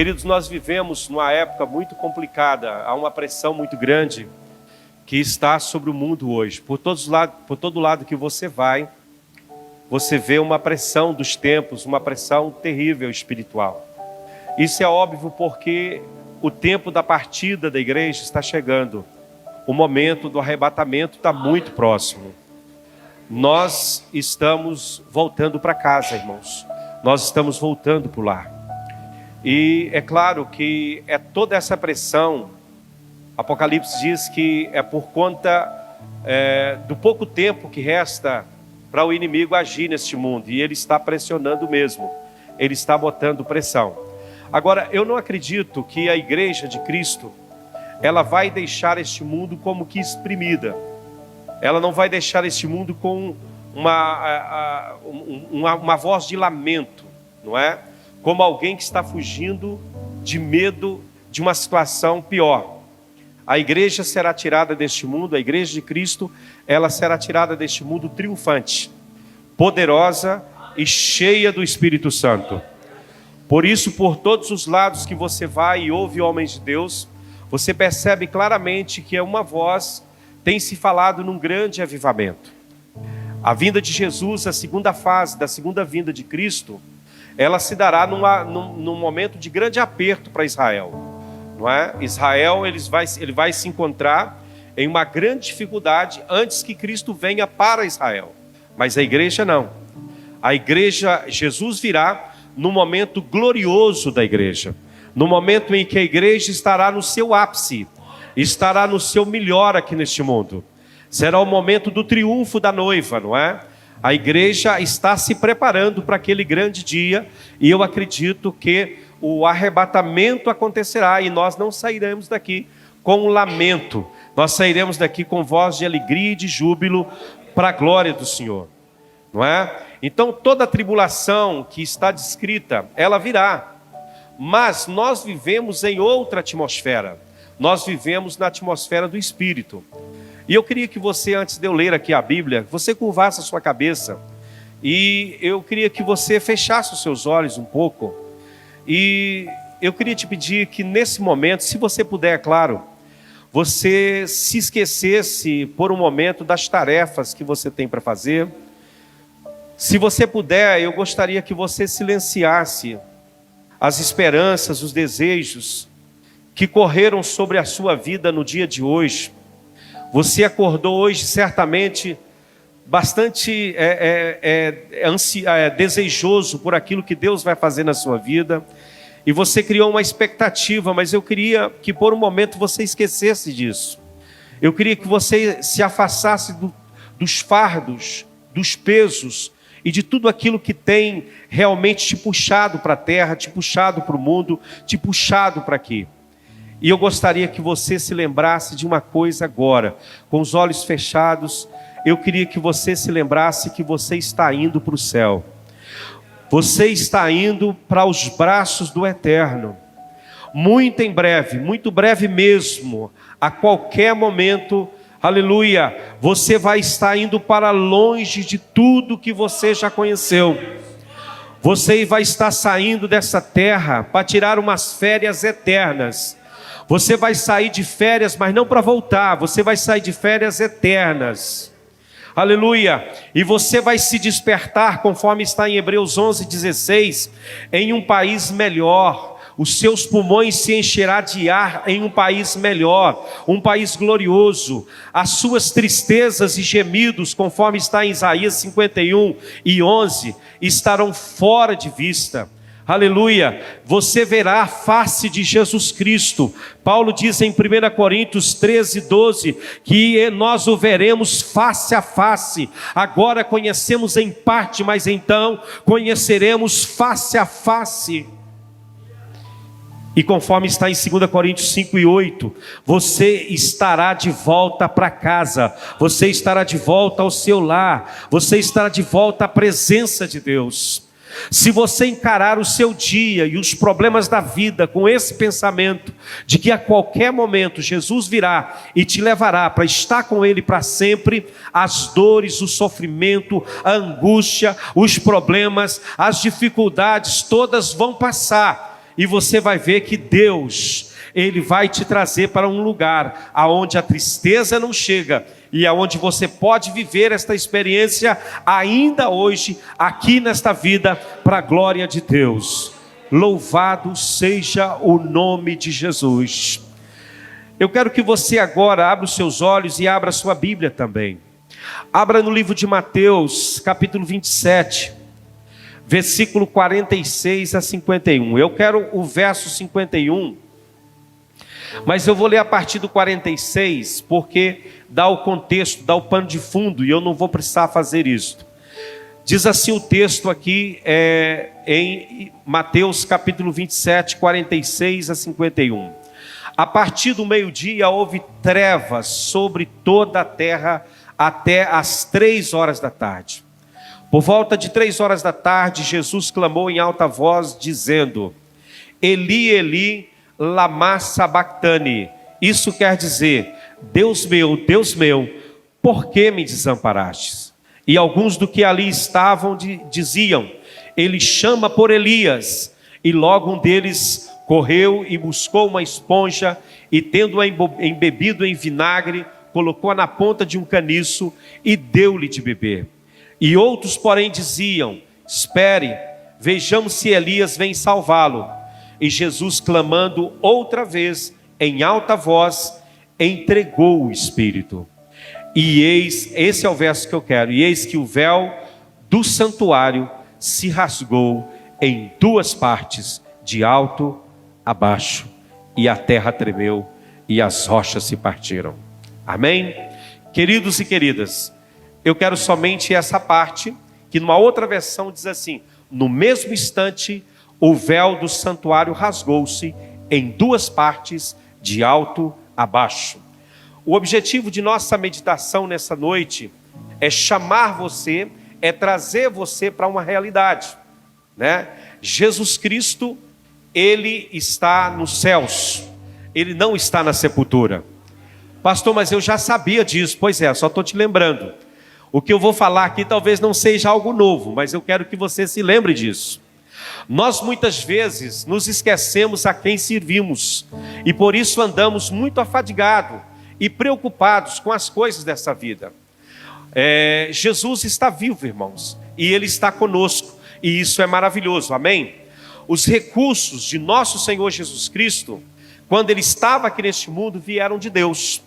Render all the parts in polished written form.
Queridos, nós vivemos numa época muito complicada, há uma pressão muito grande que está sobre o mundo hoje. Por todo lado que você vai, você vê uma pressão dos tempos, uma pressão terrível espiritual. Isso é óbvio porque o tempo da partida da igreja está chegando. O momento do arrebatamento está muito próximo. Nós estamos voltando para casa, irmãos. Nós estamos voltando para o lar. E é claro que é toda essa pressão. Apocalipse diz que é por conta do pouco tempo que resta para o inimigo agir neste mundo. E ele está pressionando mesmo. Ele está botando pressão. Agora, eu não acredito que a igreja de Cristo, ela vai deixar este mundo como que exprimida. Ela não vai deixar este mundo com uma voz de lamento, não é? Como alguém que está fugindo de medo de uma situação pior. A igreja será tirada deste mundo, a igreja de Cristo, ela será tirada deste mundo triunfante, poderosa e cheia do Espírito Santo. Por isso, por todos os lados que você vai e ouve homens de Deus, você percebe claramente que uma voz tem se falado num grande avivamento. A vinda de Jesus, a segunda fase da segunda vinda de Cristo, ela se dará num momento de grande aperto para Israel, não é? Israel ele vai se encontrar em uma grande dificuldade antes que Cristo venha para Israel, mas a igreja não. A igreja, Jesus virá no momento glorioso da igreja, no momento em que a igreja estará no seu ápice, estará no seu melhor aqui neste mundo. Será o momento do triunfo da noiva, não é? A igreja está se preparando para aquele grande dia, e eu acredito que o arrebatamento acontecerá, e nós não sairemos daqui com um lamento, nós sairemos daqui com voz de alegria e de júbilo para a glória do Senhor, não é? Então toda a tribulação que está descrita, ela virá, mas nós vivemos em outra atmosfera, nós vivemos na atmosfera do Espírito. E eu queria que você, antes de eu ler aqui a Bíblia, você curvasse a sua cabeça. E eu queria que você fechasse os seus olhos um pouco. E eu queria te pedir que nesse momento, se você puder, é claro, você se esquecesse por um momento das tarefas que você tem para fazer. Se você puder, eu gostaria que você silenciasse as esperanças, os desejos que correram sobre a sua vida no dia de hoje. Você acordou hoje certamente bastante desejoso por aquilo que Deus vai fazer na sua vida. E você criou uma expectativa, mas eu queria que por um momento você esquecesse disso. Eu queria que você se afastasse dos fardos, dos pesos e de tudo aquilo que tem realmente te puxado para a terra, te puxado para o mundo, te puxado para aqui. E eu gostaria que você se lembrasse de uma coisa agora, com os olhos fechados. Eu queria que você se lembrasse que você está indo para o céu. Você está indo para os braços do Eterno. Muito em breve, muito breve mesmo, a qualquer momento, aleluia, você vai estar indo para longe de tudo que você já conheceu. Você vai estar saindo dessa terra para tirar umas férias eternas. Você vai sair de férias, mas não para voltar. Você vai sair de férias eternas. Aleluia. E você vai se despertar, conforme está em Hebreus 11:16, em um país melhor. Os seus pulmões se encherá de ar em um país melhor, um país glorioso. As suas tristezas e gemidos, conforme está em Isaías 51:11, estarão fora de vista. Aleluia, você verá a face de Jesus Cristo. Paulo diz em 1 Coríntios 13:12, que nós o veremos face a face. Agora conhecemos em parte, mas então conheceremos face a face. E conforme está em 2 Coríntios 5:8, você estará de volta para casa, você estará de volta ao seu lar, você estará de volta à presença de Deus. Se você encarar o seu dia e os problemas da vida com esse pensamento de que a qualquer momento Jesus virá e te levará para estar com Ele para sempre, as dores, o sofrimento, a angústia, os problemas, as dificuldades, todas vão passar. e você vai ver que Deus, Ele vai te trazer para um lugar aonde a tristeza não chega e aonde você pode viver esta experiência ainda hoje, aqui nesta vida, para a glória de Deus. Louvado seja o nome de Jesus. Eu quero que você agora abra os seus olhos e abra a sua Bíblia também. Abra no livro de Mateus, capítulo 27, versículo 46 a 51. Eu quero o verso 51, mas eu vou ler a partir do 46, porque dá o contexto, dá o pano de fundo, e eu não vou precisar fazer isso. Diz assim o texto aqui, em Mateus capítulo 27, 46 a 51. A partir do meio-dia houve trevas sobre toda a terra até as 3 horas da tarde. Por volta de 3 horas da tarde, Jesus clamou em alta voz, dizendo: Eli, Eli, lama sabactani. Isso quer dizer: Deus meu, por que me desamparastes? E alguns do que ali estavam diziam: Ele chama por Elias. E logo um deles correu e buscou uma esponja e, tendo-a embebido em vinagre, colocou-a na ponta de um caniço e deu-lhe de beber. E outros, porém, diziam: Espere, vejamos se Elias vem salvá-lo. E Jesus, clamando outra vez em alta voz, entregou o Espírito. E eis, esse é o verso que eu quero, e eis que o véu do santuário se rasgou em 2 partes, de alto a baixo, e a terra tremeu e as rochas se partiram. Amém? Queridos e queridas, eu quero somente essa parte, que numa outra versão diz assim: no mesmo instante, o véu do santuário rasgou-se em 2 partes, de alto a baixo. O objetivo de nossa meditação nessa noite é chamar você, é trazer você para uma realidade, né? Jesus Cristo, Ele está nos céus, Ele não está na sepultura. Pastor, mas eu já sabia disso. Pois é, só estou te lembrando. O que eu vou falar aqui talvez não seja algo novo, mas eu quero que você se lembre disso. Nós muitas vezes nos esquecemos a quem servimos, e por isso andamos muito afadigados e preocupados com as coisas dessa vida. Jesus está vivo, irmãos, e Ele está conosco, e isso é maravilhoso, amém? Os recursos de nosso Senhor Jesus Cristo, quando Ele estava aqui neste mundo, vieram de Deus.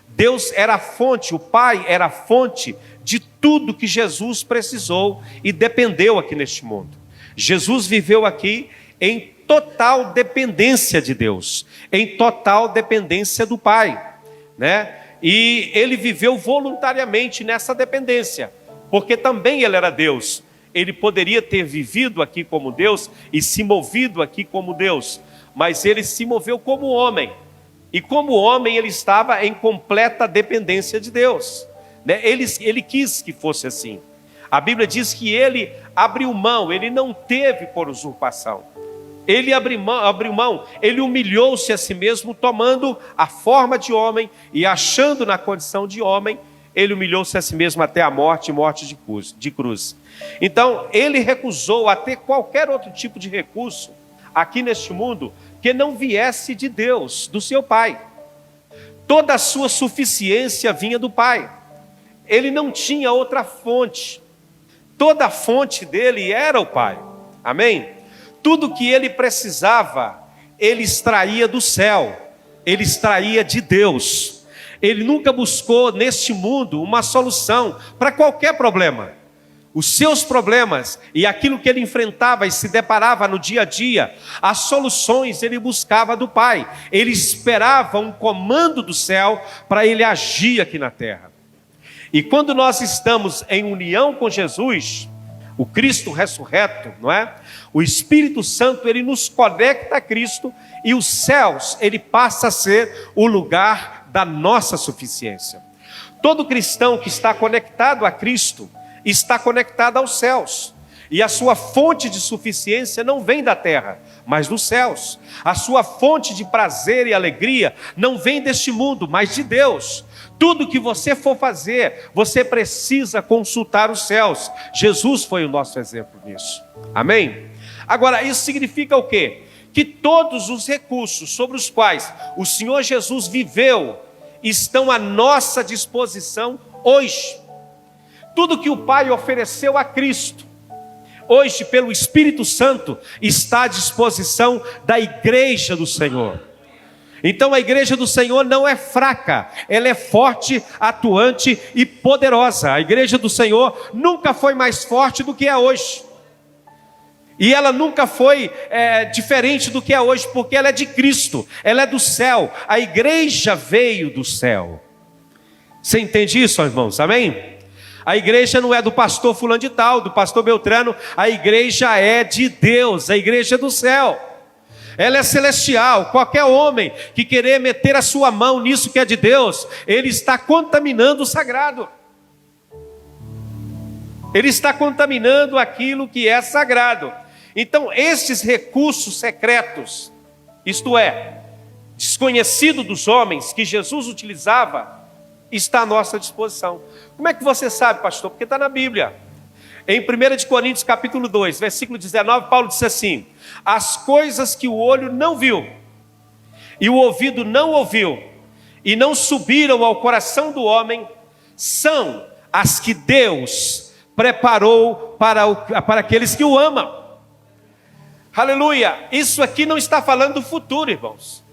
Deus era a fonte, o Pai era a fonte de tudo que Jesus precisou e dependeu aqui neste mundo. Jesus viveu aqui em total dependência de Deus, em total dependência do Pai, né? E Ele viveu voluntariamente nessa dependência, porque também Ele era Deus. Ele poderia ter vivido aqui como Deus e se movido aqui como Deus, mas Ele se moveu como homem. E como homem Ele estava em completa dependência de Deus, né? Ele quis que fosse assim. A Bíblia diz que Ele abriu mão, Ele não teve por usurpação. Ele abriu mão, Ele humilhou-se a si mesmo, tomando a forma de homem e achando na condição de homem, Ele humilhou-se a si mesmo até a morte de cruz. Então, Ele recusou a ter qualquer outro tipo de recurso aqui neste mundo que não viesse de Deus, do seu Pai. Toda a sua suficiência vinha do Pai. Ele não tinha outra fonte. Toda a fonte dele era o Pai. Amém? Tudo que ele precisava, ele extraía do céu. Ele extraía de Deus. Ele nunca buscou neste mundo uma solução para qualquer problema. Os seus problemas e aquilo que ele enfrentava e se deparava no dia a dia, as soluções ele buscava do Pai. Ele esperava um comando do céu para ele agir aqui na terra. E quando nós estamos em união com Jesus, o Cristo ressurreto, não é? O Espírito Santo, ele nos conecta a Cristo, e os céus, ele passa a ser o lugar da nossa suficiência. Todo cristão que está conectado a Cristo, está conectado aos céus. E a sua fonte de suficiência não vem da terra, mas dos céus. A sua fonte de prazer e alegria não vem deste mundo, mas de Deus. Tudo que você for fazer, você precisa consultar os céus. Jesus foi o nosso exemplo nisso. Amém? Agora, isso significa o quê? que todos os recursos sobre os quais o Senhor Jesus viveu estão à nossa disposição hoje. Tudo que o Pai ofereceu a Cristo, hoje pelo Espírito Santo, está à disposição da igreja do Senhor. Então a igreja do Senhor não é fraca, ela é forte, atuante e poderosa. A igreja do Senhor nunca foi mais forte do que é hoje. E ela nunca foi diferente do que é hoje, porque ela é de Cristo, ela é do céu. A igreja veio do céu. Você entende isso, irmãos? Amém? A igreja não é do pastor fulano de tal, do pastor Beltrano. A igreja é de Deus, a igreja é do céu. Ela é celestial. Qualquer homem que querer meter a sua mão nisso que é de Deus, ele está contaminando o sagrado. Ele está contaminando aquilo que é sagrado. Então, esses recursos secretos, isto é, desconhecido dos homens, que Jesus utilizava, está à nossa disposição. Como é que você sabe, pastor? Porque está na Bíblia. Em 1 Coríntios capítulo 2, versículo 19, Paulo disse assim: as coisas que o olho não viu, e o ouvido não ouviu, e não subiram ao coração do homem, são as que Deus preparou para aqueles que o amam. Aleluia! Isso aqui não está falando do futuro, irmãos.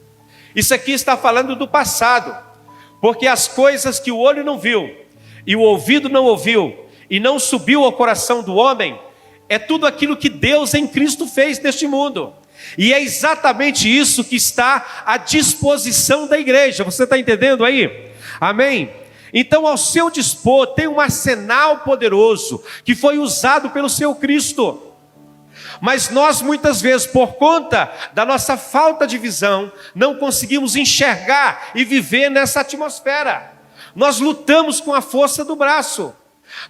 Isso aqui está falando do passado. Porque as coisas que o olho não viu, e o ouvido não ouviu, e não subiu ao coração do homem, é tudo aquilo que Deus em Cristo fez neste mundo. E é exatamente isso que está à disposição da igreja. Você está entendendo aí? Amém? Então, ao seu dispor, tem um arsenal poderoso que foi usado pelo seu Cristo. Mas nós muitas vezes, por conta da nossa falta de visão, não conseguimos enxergar e viver nessa atmosfera. Nós lutamos com a força do braço.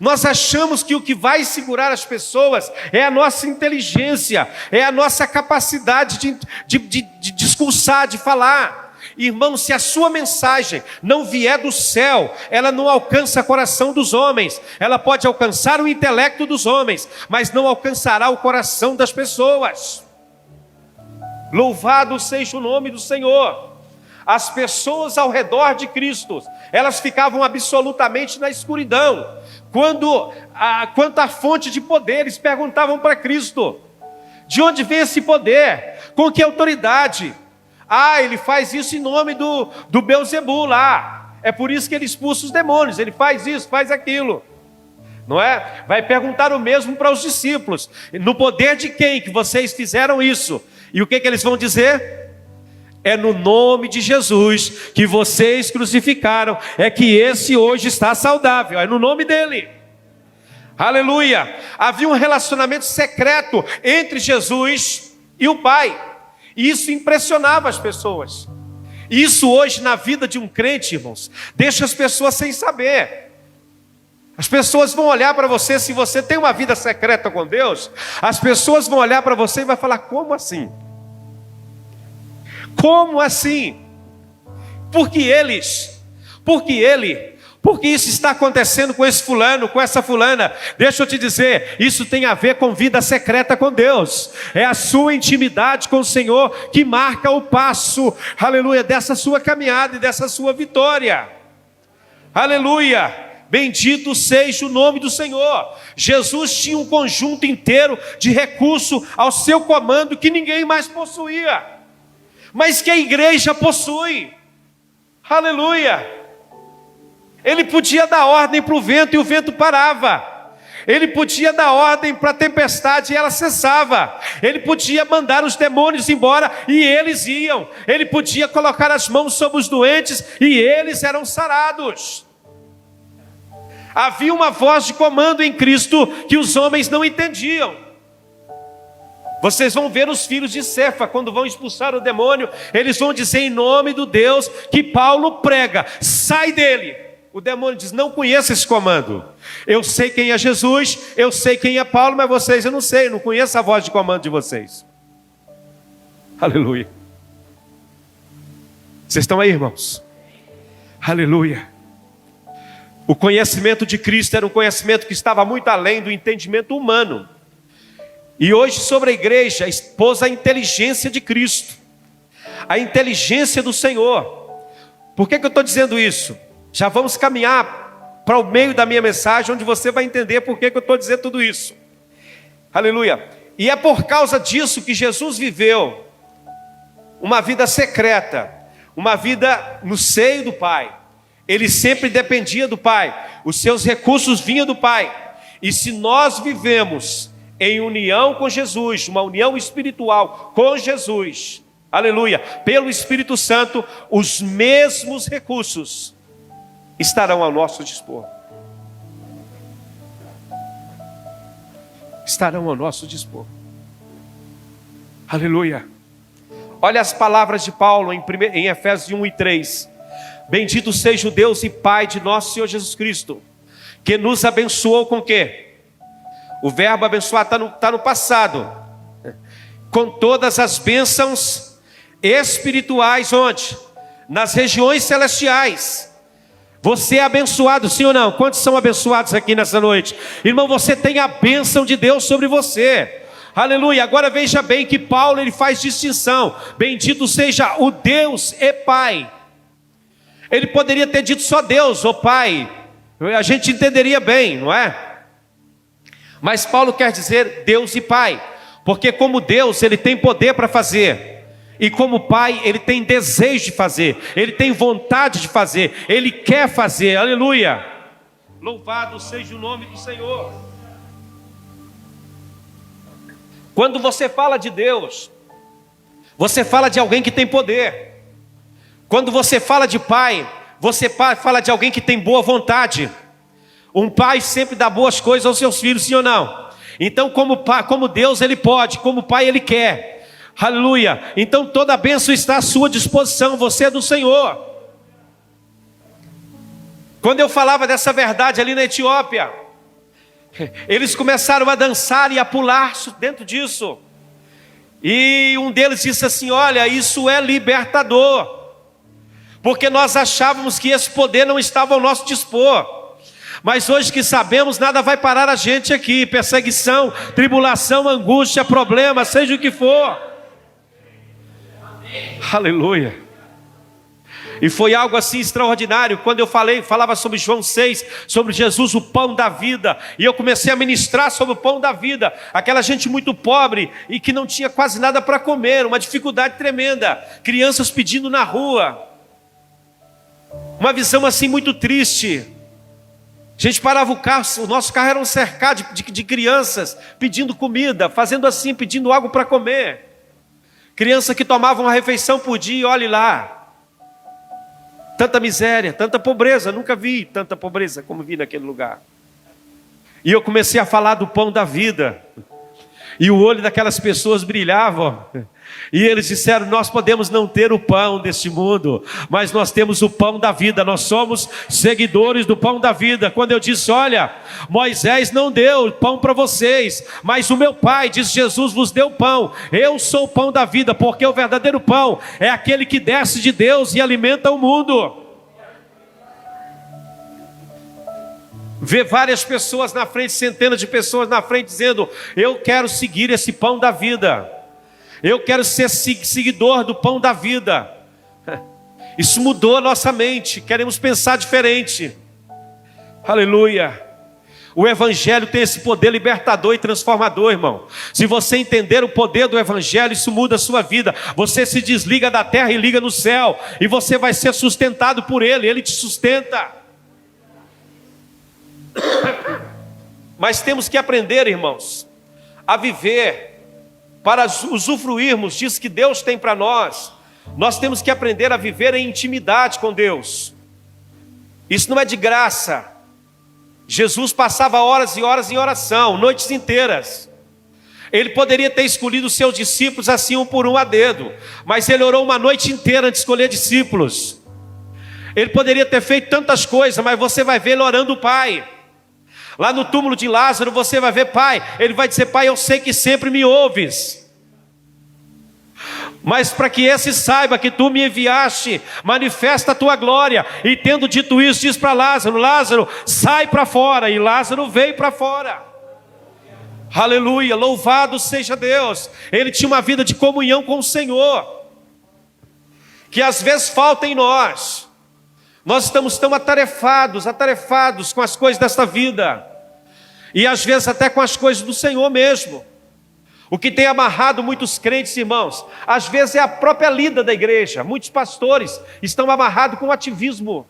Nós achamos que o que vai segurar as pessoas é a nossa inteligência, é a nossa capacidade de discursar, de falar. Irmão, se a sua mensagem não vier do céu, ela não alcança o coração dos homens. Ela pode alcançar o intelecto dos homens, mas não alcançará o coração das pessoas. Louvado seja o nome do Senhor. As pessoas ao redor de Cristo, elas ficavam absolutamente na escuridão. Quanto à fonte de poder, eles perguntavam para Cristo: de onde vem esse poder? Com que autoridade? Ah, ele faz isso em nome do Beelzebul lá. É por isso que ele expulsa os demônios. Ele faz isso, faz aquilo. Não é? Vai perguntar o mesmo para os discípulos: no poder de quem que vocês fizeram isso? E o que eles vão dizer? É no nome de Jesus que vocês crucificaram. É que esse hoje está saudável. É no nome dele. Aleluia. Havia um relacionamento secreto entre Jesus e o Pai. E isso impressionava as pessoas. Isso hoje na vida de um crente, irmãos, deixa as pessoas sem saber. As pessoas vão olhar para você, se você tem uma vida secreta com Deus, as pessoas vão olhar para você e vai falar: como assim? Como assim? Porque ele? Porque isso está acontecendo com esse fulano, com essa fulana. Deixa eu te dizer, isso tem a ver com vida secreta com Deus. É a sua intimidade com o Senhor que marca o passo, aleluia, dessa sua caminhada e dessa sua vitória. Aleluia, bendito seja o nome do Senhor. Jesus tinha um conjunto inteiro de recurso ao seu comando que ninguém mais possuía, mas que a igreja possui. Aleluia. Ele podia dar ordem para o vento e o vento parava. Ele podia dar ordem para a tempestade e ela cessava. Ele podia mandar os demônios embora e eles iam. Ele podia colocar as mãos sobre os doentes e eles eram sarados. Havia uma voz de comando em Cristo que os homens não entendiam. Vocês vão ver os filhos de Cefa, quando vão expulsar o demônio, eles vão dizer em nome do Deus que Paulo prega: sai dele. O demônio diz: não conheço esse comando. Eu sei quem é Jesus, eu sei quem é Paulo, mas vocês eu não sei, eu não conheço a voz de comando de vocês. Aleluia. Vocês estão aí, irmãos? Aleluia. O conhecimento de Cristo era um conhecimento que estava muito além do entendimento humano. E hoje sobre a igreja expôs a inteligência de Cristo, a inteligência do Senhor. Por que eu estou dizendo isso? Já vamos caminhar para o meio da minha mensagem, onde você vai entender por que eu estou dizendo tudo isso. Aleluia. E é por causa disso que Jesus viveu uma vida secreta, uma vida no seio do Pai. Ele sempre dependia do Pai, os seus recursos vinham do Pai. E se nós vivemos em união com Jesus, uma união espiritual com Jesus, aleluia, pelo Espírito Santo, os mesmos recursos estarão ao nosso dispor. Estarão ao nosso dispor. Aleluia. Olha as palavras de Paulo em Efésios 1:3. Bendito seja o Deus e Pai de nosso Senhor Jesus Cristo, que nos abençoou com o quê? O verbo abençoar está no passado. Com todas as bênçãos espirituais, onde? Nas regiões celestiais. Você é abençoado, sim ou não? Quantos são abençoados aqui nessa noite? Irmão, você tem a bênção de Deus sobre você. Aleluia. Agora veja bem que Paulo ele faz distinção. Bendito seja o Deus e Pai. Ele poderia ter dito só Deus ou Pai. A gente entenderia bem, não é? Mas Paulo quer dizer Deus e Pai. Porque como Deus, Ele tem poder para fazer. E como Pai, Ele tem desejo de fazer. Ele tem vontade de fazer. Ele quer fazer. Aleluia. Louvado seja o nome do Senhor. Quando você fala de Deus, você fala de alguém que tem poder. Quando você fala de Pai, você fala de alguém que tem boa vontade. Um pai sempre dá boas coisas aos seus filhos, sim ou não? Então como Deus Ele pode, como Pai Ele quer. Aleluia. Então toda a bênção está à sua disposição, você é do Senhor. Quando eu falava dessa verdade ali na Etiópia, eles começaram a dançar e a pular dentro disso. E um deles disse assim: olha, isso é libertador. Porque nós achávamos que esse poder não estava ao nosso dispor. Mas hoje que sabemos, nada vai parar a gente aqui. Perseguição, tribulação, angústia, problema, seja o que for. Aleluia. E foi algo assim extraordinário. Quando eu falava sobre João 6, sobre Jesus, o pão da vida. E eu comecei a ministrar sobre o pão da vida. Aquela gente muito pobre e que não tinha quase nada para comer. Uma dificuldade tremenda. Crianças pedindo na rua. Uma visão assim muito triste. A gente parava o carro, o nosso carro era um cercado de crianças pedindo comida, fazendo assim, pedindo algo para comer. Criança que tomava uma refeição por dia e olhe lá. Tanta miséria, tanta pobreza, nunca vi tanta pobreza como vi naquele lugar. E eu comecei a falar do pão da vida. E o olho daquelas pessoas brilhava. E eles disseram: nós podemos não ter o pão deste mundo, mas nós temos o pão da vida. Nós somos seguidores do pão da vida. Quando eu disse: olha, Moisés não deu pão para vocês, mas o meu Pai, diz Jesus, vos deu pão. Eu sou o pão da vida, porque o verdadeiro pão é aquele que desce de Deus e alimenta o mundo. Ver várias pessoas na frente, centenas de pessoas na frente, dizendo: eu quero seguir esse pão da vida. Eu quero ser seguidor do pão da vida. Isso mudou a nossa mente. Queremos pensar diferente. Aleluia. O Evangelho tem esse poder libertador e transformador, irmão. Se você entender o poder do Evangelho, isso muda a sua vida. Você se desliga da terra e liga no céu. E você vai ser sustentado por Ele. Ele te sustenta. Mas temos que aprender, irmãos, a viver para usufruirmos disso que Deus tem para nós. Nós temos que aprender a viver em intimidade com Deus. Isso não é de graça. Jesus passava horas e horas em oração, noites inteiras. Ele poderia ter escolhido os seus discípulos assim um por um a dedo, mas ele orou uma noite inteira antes de escolher discípulos. Ele poderia ter feito tantas coisas, mas você vai ver ele orando o Pai. Lá no túmulo de Lázaro você vai ver Pai. Ele vai dizer: Pai, eu sei que sempre me ouves, mas para que esse saiba que tu me enviaste, manifesta a tua glória. E tendo dito isso, diz para Lázaro: Lázaro, sai para fora. E Lázaro veio para fora. Aleluia, louvado seja Deus. Ele tinha uma vida de comunhão com o Senhor, que às vezes falta em nós. Nós estamos tão atarefados com as coisas desta vida, e às vezes até com as coisas do Senhor mesmo. O que tem amarrado muitos crentes, irmãos, às vezes é a própria lida da igreja. Muitos pastores estão amarrados com o ativismo.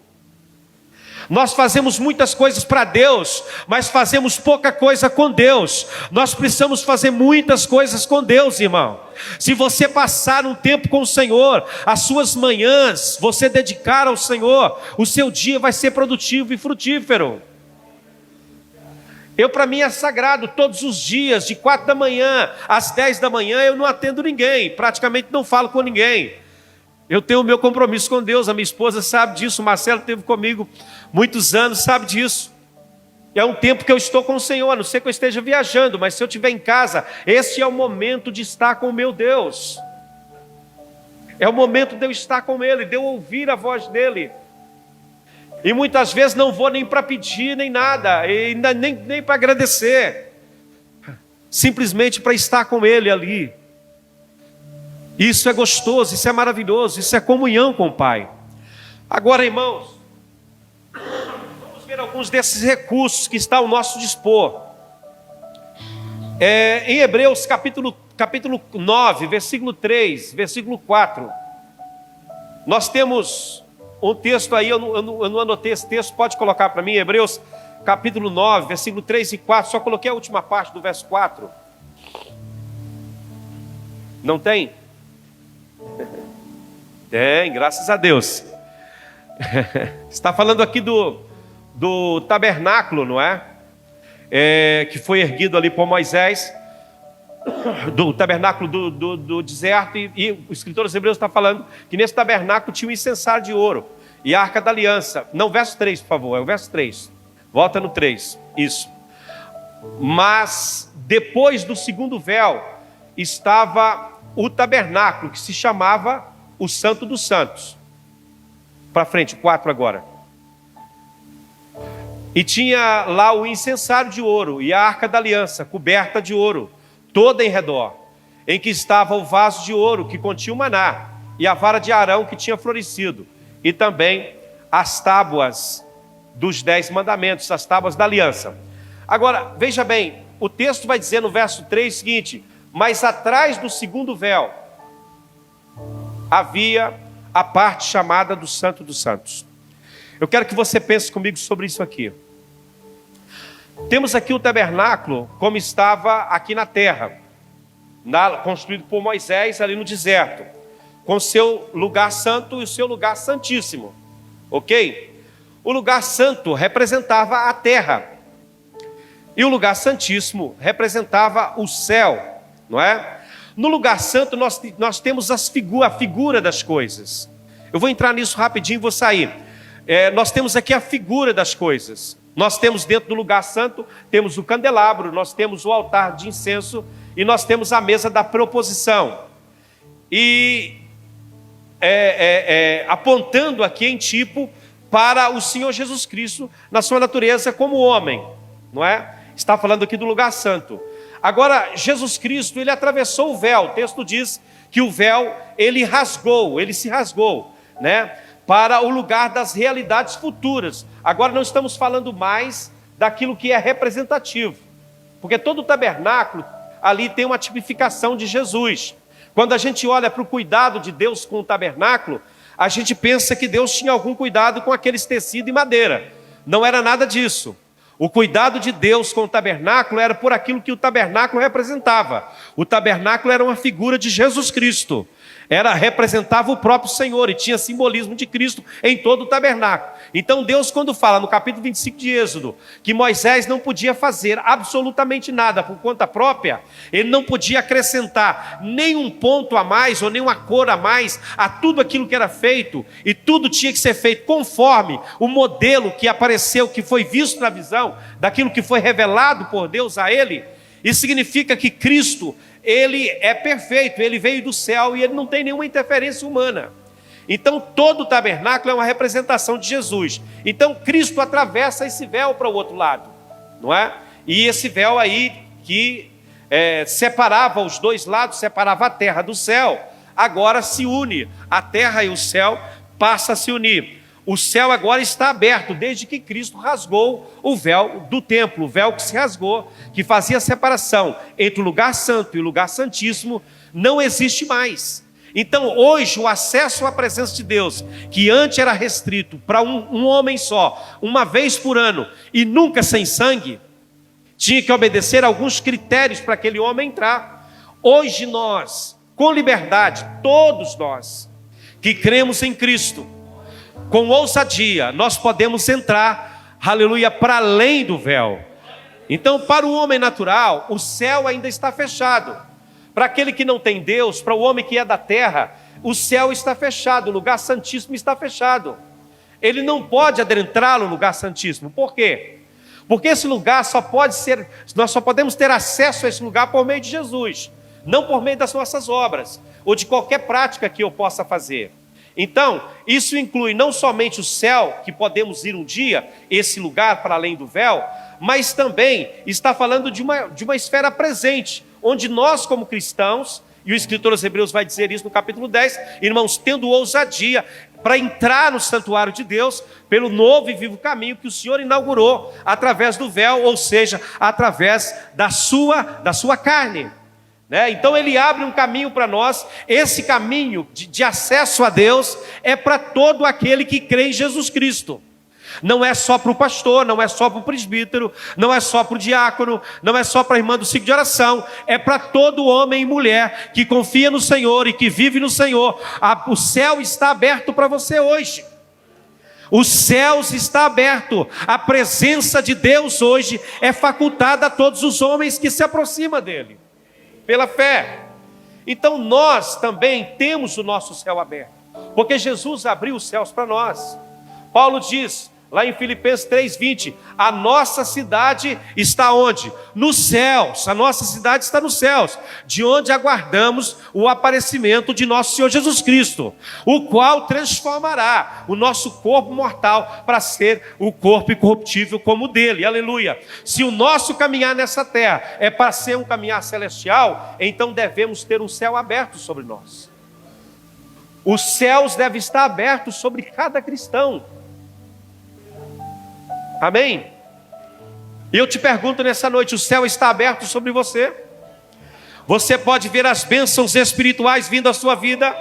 Nós fazemos muitas coisas para Deus, mas fazemos pouca coisa com Deus. Nós precisamos fazer muitas coisas com Deus, irmão. Se você passar um tempo com o Senhor, as suas manhãs, você dedicar ao Senhor, o seu dia vai ser produtivo e frutífero. Para mim é sagrado, todos os dias, de 4 da manhã às 10 da manhã, eu não atendo ninguém, praticamente não falo com ninguém. Eu tenho o meu compromisso com Deus, a minha esposa sabe disso, o Marcelo esteve comigo muitos anos, sabe disso. É um tempo que eu estou com o Senhor, a não ser que eu esteja viajando, mas se eu estiver em casa, esse é o momento de estar com o meu Deus. É o momento de eu estar com Ele, de eu ouvir a voz dEle. E muitas vezes não vou nem para pedir, nem nada, e nem para agradecer. Simplesmente para estar com Ele ali. Isso é gostoso, isso é maravilhoso, isso é comunhão com o Pai. Agora, irmãos, vamos ver alguns desses recursos que está ao nosso dispor. Em Hebreus capítulo 9, versículo 3, versículo 4. Nós temos um texto aí, eu não anotei esse texto, pode colocar para mim, Hebreus capítulo 9, versículo 3 e 4, só coloquei a última parte do verso 4. Não tem? Tem, graças a Deus. Está falando aqui do tabernáculo, não é? Que foi erguido ali por Moisés, do tabernáculo do deserto, e o escritor dos Hebreus está falando que nesse tabernáculo tinha um incensário de ouro e a arca da aliança. Não, verso 3, por favor, é o verso 3. Volta no 3, isso. Mas depois do segundo véu estava o tabernáculo, que se chamava o Santo dos Santos. Para frente, 4 agora. E tinha lá o incensário de ouro e a arca da aliança, coberta de ouro, toda em redor, em que estava o vaso de ouro que continha o maná, e a vara de Arão que tinha florescido, e também as tábuas dos 10 mandamentos, as tábuas da aliança. Agora, veja bem, o texto vai dizer no verso 3 o seguinte: mas atrás do segundo véu havia a parte chamada do Santo dos Santos. Eu quero que você pense comigo sobre isso aqui. Temos aqui o tabernáculo como estava aqui na terra, construído por Moisés ali no deserto, com seu lugar santo e o seu lugar santíssimo, ok? O lugar santo representava a terra, e o lugar santíssimo representava o céu, não é? No lugar santo nós temos a figura das coisas. Eu vou entrar nisso rapidinho e vou sair. Nós temos aqui a figura das coisas. Nós temos dentro do lugar santo, temos o candelabro, nós temos o altar de incenso e nós temos a mesa da proposição. E apontando aqui em tipo para o Senhor Jesus Cristo na sua natureza como homem, não é? Está falando aqui do lugar santo. Agora, Jesus Cristo, ele atravessou o véu. O texto diz que o véu, ele se rasgou, né? Para o lugar das realidades futuras. Agora não estamos falando mais daquilo que é representativo, porque todo o tabernáculo ali tem uma tipificação de Jesus. Quando a gente olha para o cuidado de Deus com o tabernáculo, a gente pensa que Deus tinha algum cuidado com aqueles tecidos e madeira. Não era nada disso. O cuidado de Deus com o tabernáculo era por aquilo que o tabernáculo representava. O tabernáculo era uma figura de Jesus Cristo. Representava o próprio Senhor e tinha simbolismo de Cristo em todo o tabernáculo. Então Deus, quando fala no capítulo 25 de Êxodo que Moisés não podia fazer absolutamente nada por conta própria, ele não podia acrescentar nenhum ponto a mais ou nenhuma cor a mais a tudo aquilo que era feito, e tudo tinha que ser feito conforme o modelo que apareceu, que foi visto na visão daquilo que foi revelado por Deus a ele. Isso significa que Cristo, ele é perfeito, ele veio do céu e ele não tem nenhuma interferência humana. Então todo o tabernáculo é uma representação de Jesus. Então Cristo atravessa esse véu para o outro lado, não é? E esse véu aí que separava os dois lados, separava a terra do céu, agora se une. A terra e o céu passam a se unir. O céu agora está aberto, desde que Cristo rasgou o véu do templo, o véu que se rasgou, que fazia a separação entre o lugar santo e o lugar santíssimo, não existe mais. Então hoje o acesso à presença de Deus, que antes era restrito para um homem só, uma vez por ano, e nunca sem sangue, tinha que obedecer a alguns critérios para aquele homem entrar. Hoje nós, com liberdade, todos nós que cremos em Cristo, com ousadia, nós podemos entrar, aleluia, para além do véu. Então, para o homem natural, o céu ainda está fechado. Para aquele que não tem Deus, para o homem que é da terra, o céu está fechado, o lugar santíssimo está fechado. Ele não pode adentrar no lugar santíssimo. Por quê? Porque esse lugar nós só podemos ter acesso a esse lugar por meio de Jesus, não por meio das nossas obras, ou de qualquer prática que eu possa fazer. Então, isso inclui não somente o céu, que podemos ir um dia, esse lugar para além do véu, mas também está falando de uma esfera presente, onde nós como cristãos, e o escritor aos Hebreus vai dizer isso no capítulo 10, irmãos, tendo ousadia para entrar no santuário de Deus, pelo novo e vivo caminho que o Senhor inaugurou, através do véu, ou seja, através da sua carne. Então ele abre um caminho para nós. Esse caminho de acesso a Deus é para todo aquele que crê em Jesus Cristo. Não é só para o pastor, não é só para o presbítero, não é só para o diácono, não é só para a irmã do ciclo de oração, é para todo homem e mulher que confia no Senhor e que vive no Senhor. O céu está aberto para você hoje. Os céus está aberto. A presença de Deus hoje é facultada a todos os homens que se aproximam dele, pela fé. Então nós também temos o nosso céu aberto, porque Jesus abriu os céus para nós. Paulo diz lá em Filipenses 3:20, a nossa cidade está onde? Nos céus. A nossa cidade está nos céus, de onde aguardamos o aparecimento de nosso Senhor Jesus Cristo, o qual transformará o nosso corpo mortal para ser o corpo incorruptível como o dele. Aleluia. Se o nosso caminhar nessa terra é para ser um caminhar celestial, então devemos ter um céu aberto sobre nós. Os céus devem estar abertos sobre cada cristão. Amém? E eu te pergunto nessa noite, o céu está aberto sobre você? Você pode ver as bênçãos espirituais vindo à sua vida?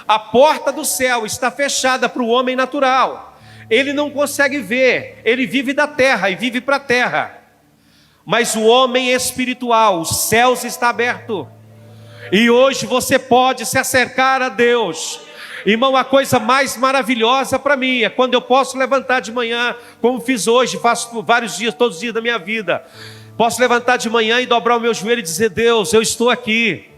A porta do céu está fechada para o homem natural. Ele não consegue ver, ele vive da terra e vive para a terra. Mas o homem espiritual, os céus está aberto. E hoje você pode se acercar a Deus. Irmão, a coisa mais maravilhosa para mim é quando eu posso levantar de manhã, como fiz hoje, faço vários dias, todos os dias da minha vida. Posso levantar de manhã e dobrar o meu joelho e dizer: Deus, eu estou aqui.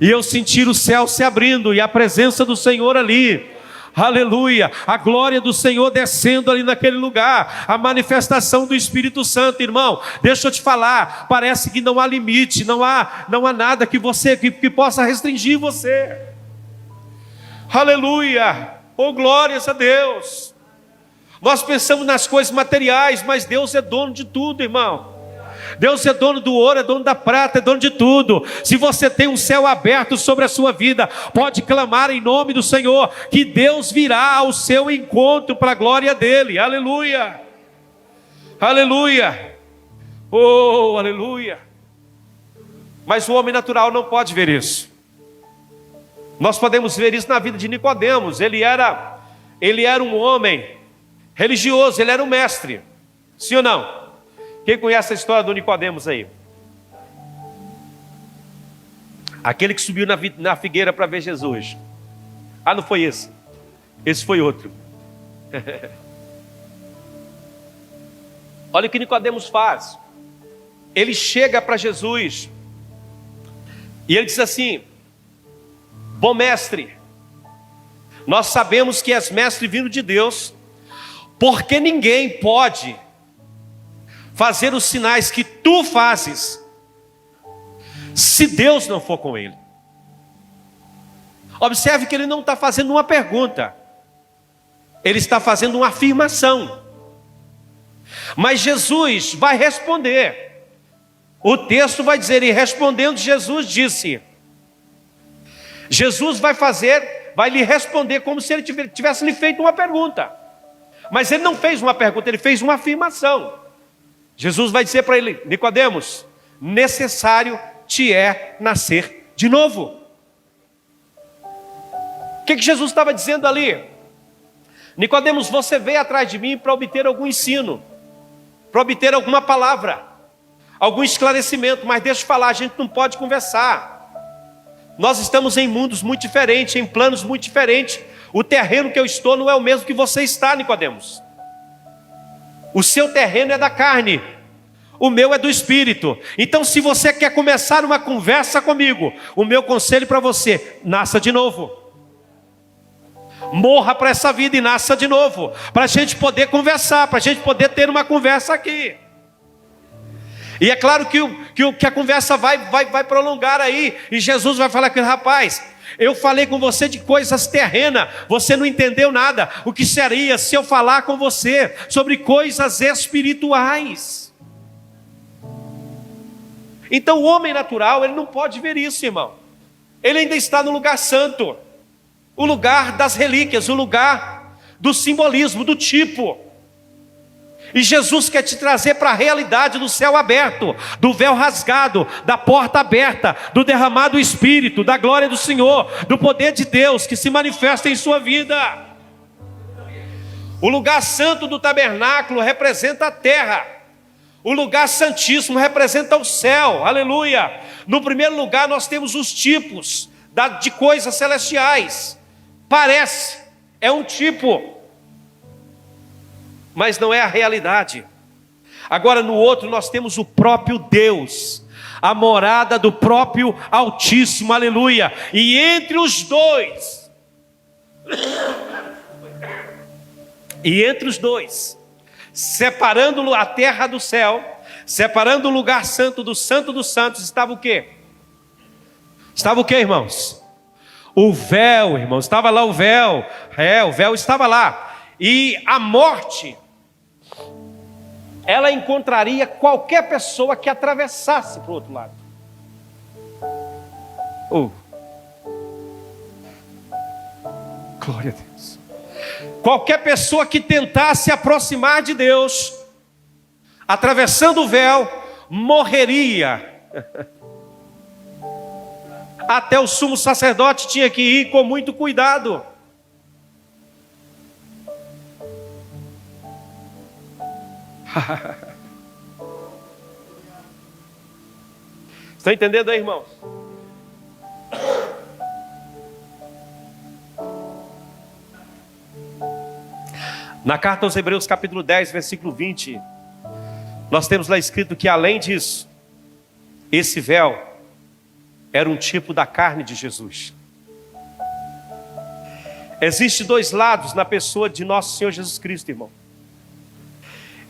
E eu sentir o céu se abrindo e a presença do Senhor ali. Aleluia, a glória do Senhor descendo ali naquele lugar, a manifestação do Espírito Santo. Irmão, deixa eu te falar, parece que não há limite, não há nada que possa restringir você. Aleluia, oh glórias a Deus. Nós pensamos nas coisas materiais, mas Deus é dono de tudo, irmão. Deus é dono do ouro, é dono da prata, é dono de tudo. Se você tem um céu aberto sobre a sua vida, pode clamar em nome do Senhor, que Deus virá ao seu encontro para a glória dele. Aleluia, aleluia, oh aleluia. Mas o homem natural não pode ver isso. Nós podemos ver isso na vida de Nicodemos. Ele era um homem religioso, ele era um mestre. Sim ou não? Quem conhece a história do Nicodemos aí? Aquele que subiu na figueira para ver Jesus. Ah, não foi esse. Esse foi outro. Olha o que Nicodemos faz. Ele chega para Jesus e ele diz assim: bom mestre, nós sabemos que és mestre vindo de Deus, porque ninguém pode fazer os sinais que tu fazes, se Deus não for com ele. Observe que ele não está fazendo uma pergunta, ele está fazendo uma afirmação. Mas Jesus vai responder. O texto vai dizer, e respondendo Jesus disse. Jesus vai lhe responder como se ele tivesse lhe feito uma pergunta. Mas ele não fez uma pergunta, ele fez uma afirmação. Jesus vai dizer para ele, Nicodemos, necessário te é nascer de novo. O que Jesus estava dizendo ali? Nicodemos, você veio atrás de mim para obter algum ensino, para obter alguma palavra, algum esclarecimento, mas deixa eu falar, a gente não pode conversar. Nós estamos em mundos muito diferentes, em planos muito diferentes. O terreno que eu estou não é o mesmo que você está, Nicodemos. O seu terreno é da carne, o meu é do espírito. Então, se você quer começar uma conversa comigo, o meu conselho para você, nasça de novo. Morra para essa vida e nasça de novo, para a gente poder conversar, para a gente poder ter uma conversa aqui. E é claro que a conversa vai prolongar aí, e Jesus vai falar com ele, rapaz, eu falei com você de coisas terrenas, você não entendeu nada. O que seria se eu falar com você sobre coisas espirituais? Então o homem natural, ele não pode ver isso, irmão. Ele ainda está no lugar santo, o lugar das relíquias, o lugar do simbolismo, do tipo. E Jesus quer te trazer para a realidade do céu aberto, do véu rasgado, da porta aberta, do derramado Espírito, da glória do Senhor, do poder de Deus que se manifesta em sua vida. O lugar santo do tabernáculo representa a terra. O lugar santíssimo representa o céu, aleluia. No primeiro lugar nós temos os tipos de coisas celestiais. Parece, é um tipo, mas não é a realidade. Agora no outro nós temos o próprio Deus, a morada do próprio Altíssimo, aleluia. E entre os dois, separando a terra do céu, separando o lugar santo dos santos, estava o quê? Estava o quê, irmãos? O véu, irmãos, estava lá o véu. O véu estava lá. E a morte, ela encontraria qualquer pessoa que atravessasse para o outro lado. Glória a Deus. Qualquer pessoa que tentasse se aproximar de Deus, atravessando o véu, morreria. Até o sumo sacerdote tinha que ir com muito cuidado. Estão entendendo aí, irmãos? Na carta aos Hebreus, capítulo 10, versículo 20, nós temos lá escrito que além disso, esse véu era um tipo da carne de Jesus. Existem dois lados na pessoa de nosso Senhor Jesus Cristo, irmão.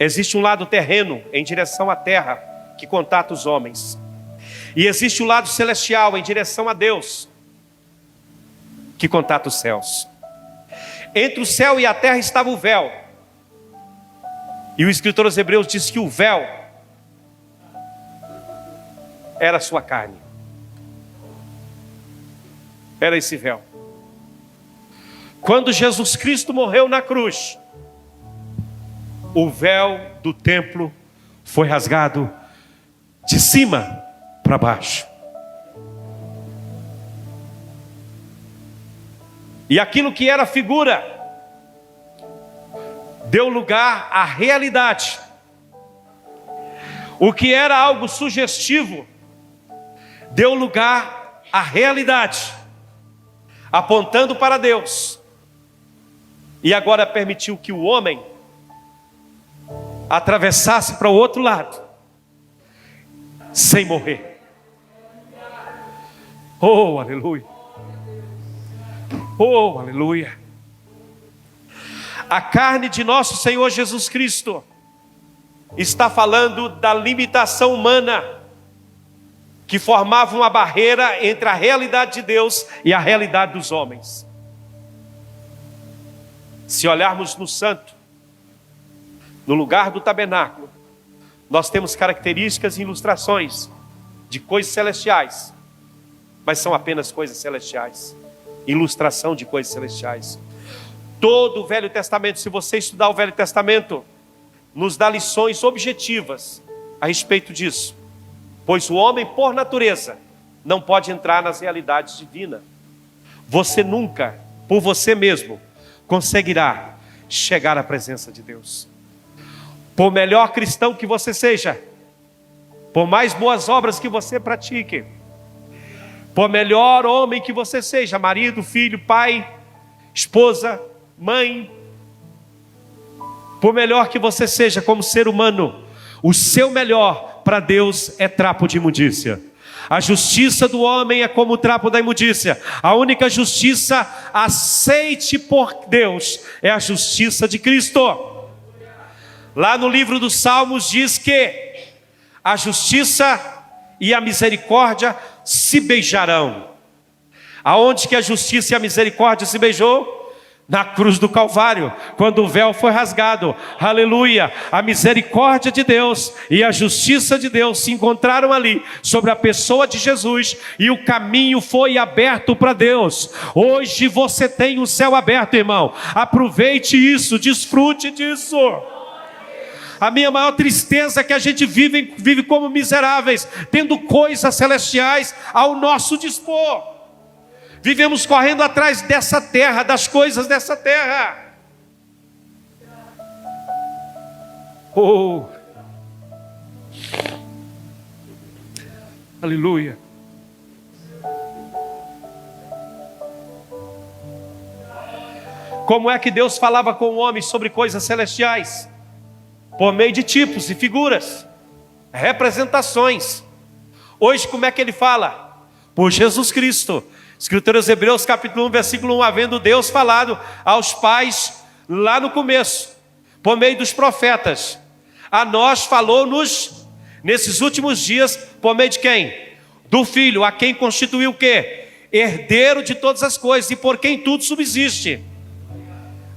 Existe um lado terreno, em direção à terra, que contata os homens. E existe o lado celestial, em direção a Deus, que contata os céus. Entre o céu e a terra estava o véu. E o escritor aos Hebreus diz que o véu era a sua carne. Era esse véu. Quando Jesus Cristo morreu na cruz, o véu do templo foi rasgado de cima para baixo. E aquilo que era figura deu lugar à realidade. O que era algo sugestivo deu lugar à realidade, apontando para Deus. E agora permitiu que o homem atravessasse para o outro lado, sem morrer. Oh, aleluia. Oh, aleluia. A carne de nosso Senhor Jesus Cristo está falando da limitação humana que formava uma barreira entre a realidade de Deus e a realidade dos homens. Se olharmos no santo, no lugar do tabernáculo, Nós temos características e ilustrações de coisas celestiais, mas são apenas coisas celestiais, ilustração de coisas celestiais. Todo o Velho Testamento, se você estudar o Velho Testamento, nos dá lições objetivas a respeito disso, pois o homem, por natureza, não pode entrar nas realidades divinas. Você nunca, por você mesmo, conseguirá chegar à presença de Deus. Por melhor cristão que você seja, por mais boas obras que você pratique, por melhor homem que você seja, marido, filho, pai, esposa, mãe, por melhor que você seja como ser humano, o seu melhor para Deus é trapo de imundícia. A justiça do homem é como o trapo da imundícia. A única justiça aceite por Deus é a justiça de Cristo. Lá no livro dos Salmos diz que a justiça e a misericórdia se beijarão. Aonde que a justiça e a misericórdia se beijou? Na cruz do Calvário, quando o véu foi rasgado. Aleluia! A misericórdia de Deus e a justiça de Deus se encontraram ali, sobre a pessoa de Jesus, e o caminho foi aberto para Deus. Hoje você tem o céu aberto, irmão. Aproveite isso, desfrute disso. A minha maior tristeza é que a gente vive como miseráveis, tendo coisas celestiais ao nosso dispor. Vivemos correndo atrás dessa terra, das coisas dessa terra. Oh, aleluia. Como é que Deus falava com o homem sobre coisas celestiais? Por meio de tipos e figuras, representações. Hoje como é que ele fala? Por Jesus Cristo. Escrituras Hebreus capítulo 1, versículo 1, havendo Deus falado aos pais lá no começo, por meio dos profetas, a nós falou-nos nesses últimos dias, por meio de quem? Do Filho, a quem constituiu o quê? Herdeiro de todas as coisas, e por quem tudo subsiste.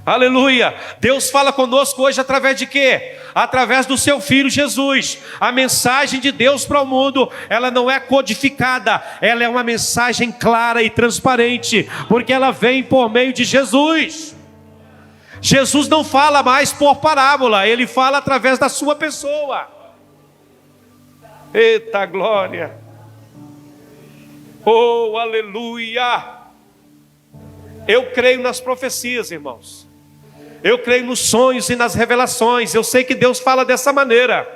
Aleluia! Deus fala conosco hoje através de quê? Através do seu Filho Jesus. A mensagem de Deus para o mundo, ela não é codificada, ela é uma mensagem clara e transparente, porque ela vem por meio de Jesus. Jesus não fala mais por parábola, ele fala através da sua pessoa. Eita glória! Oh, aleluia! Eu creio nas profecias, irmãos. Eu creio nos sonhos e nas revelações. Eu sei que Deus fala dessa maneira.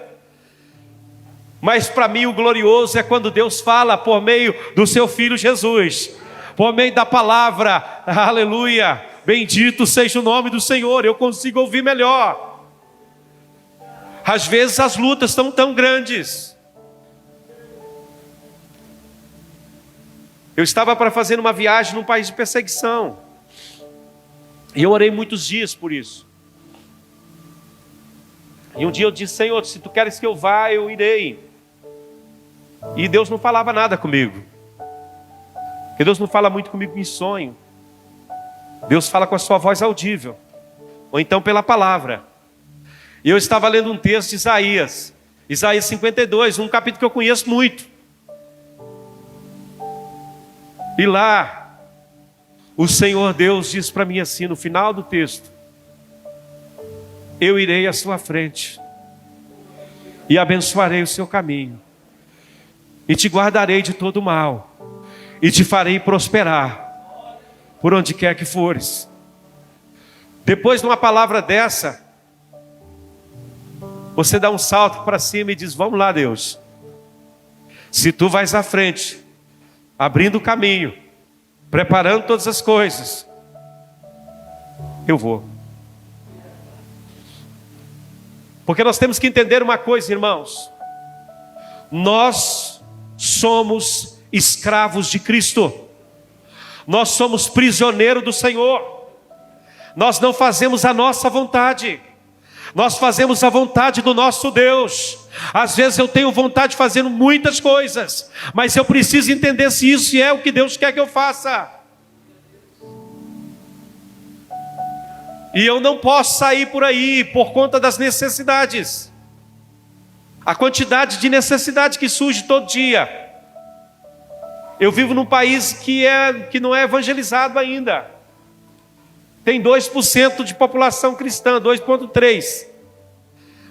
Mas para mim o glorioso é quando Deus fala por meio do seu Filho Jesus. Por meio da palavra. Aleluia. Bendito seja o nome do Senhor. Eu consigo ouvir melhor. Às vezes as lutas estão tão grandes. Eu estava para fazer uma viagem num país de perseguição. E eu orei muitos dias por isso. E um dia eu disse: Senhor, se tu queres que eu vá, eu irei. E Deus não falava nada comigo. Porque Deus não fala muito comigo em sonho. Deus fala com a sua voz audível. Ou então pela palavra. E eu estava lendo um texto de Isaías. Isaías 52, um capítulo que eu conheço muito. E lá o Senhor Deus diz para mim assim, no final do texto: eu irei à sua frente e abençoarei o seu caminho, e te guardarei de todo mal, e te farei prosperar por onde quer que fores. Depois de uma palavra dessa, você dá um salto para cima e diz: vamos lá, Deus, se tu vais à frente, abrindo o caminho, preparando todas as coisas, eu vou. Porque nós temos que entender uma coisa, irmãos. Nós somos escravos de Cristo. Nós somos prisioneiros do Senhor. Nós não fazemos a nossa vontade. Nós fazemos a vontade do nosso Deus. Às vezes eu tenho vontade de fazer muitas coisas, mas eu preciso entender se isso é o que Deus quer que eu faça. E eu não posso sair por aí por conta das necessidades. A quantidade de necessidade que surge todo dia. Eu vivo num país que não é evangelizado ainda. Tem 2% de população cristã, 2,3%.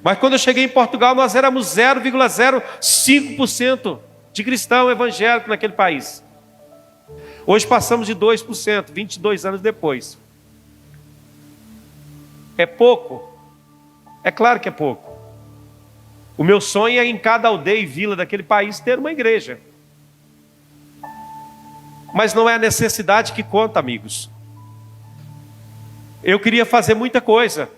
Mas quando eu cheguei em Portugal, nós éramos 0,05% de cristão evangélico naquele país. Hoje passamos de 2%, 22 anos depois. É pouco? É claro que é pouco. O meu sonho é em cada aldeia e vila daquele país ter uma igreja. Mas não é a necessidade que conta, amigos. Eu queria fazer muita coisa.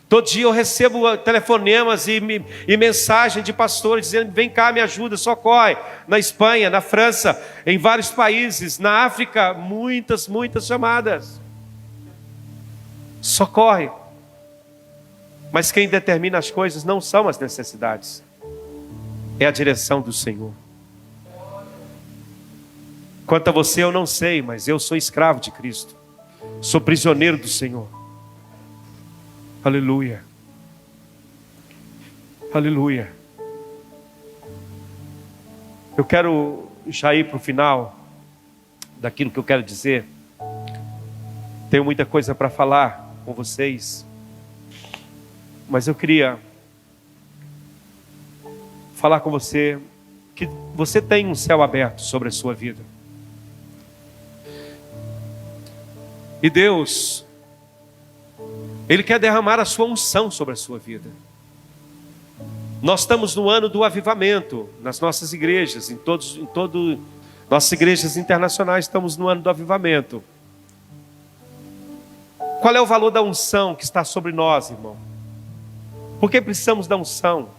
Todo dia eu recebo telefonemas e mensagem de pastores dizendo: vem cá, me ajuda, socorre. Na Espanha, na França, em vários países, na África, muitas chamadas. Socorre. Mas quem determina as coisas não são as necessidades, é a direção do Senhor. Quanto a você eu não sei, mas eu sou escravo de Cristo, sou prisioneiro do Senhor. Aleluia. Aleluia. Eu quero já ir para o final daquilo que eu quero dizer. Tenho muita coisa para falar com vocês, mas eu queria falar com você que você tem um céu aberto sobre a sua vida. E Deus, Ele quer derramar a sua unção sobre a sua vida. Nós estamos no ano do avivamento, nas nossas igrejas, nossas igrejas internacionais estamos no ano do avivamento. Qual é o valor da unção que está sobre nós, irmão? Por que precisamos da unção?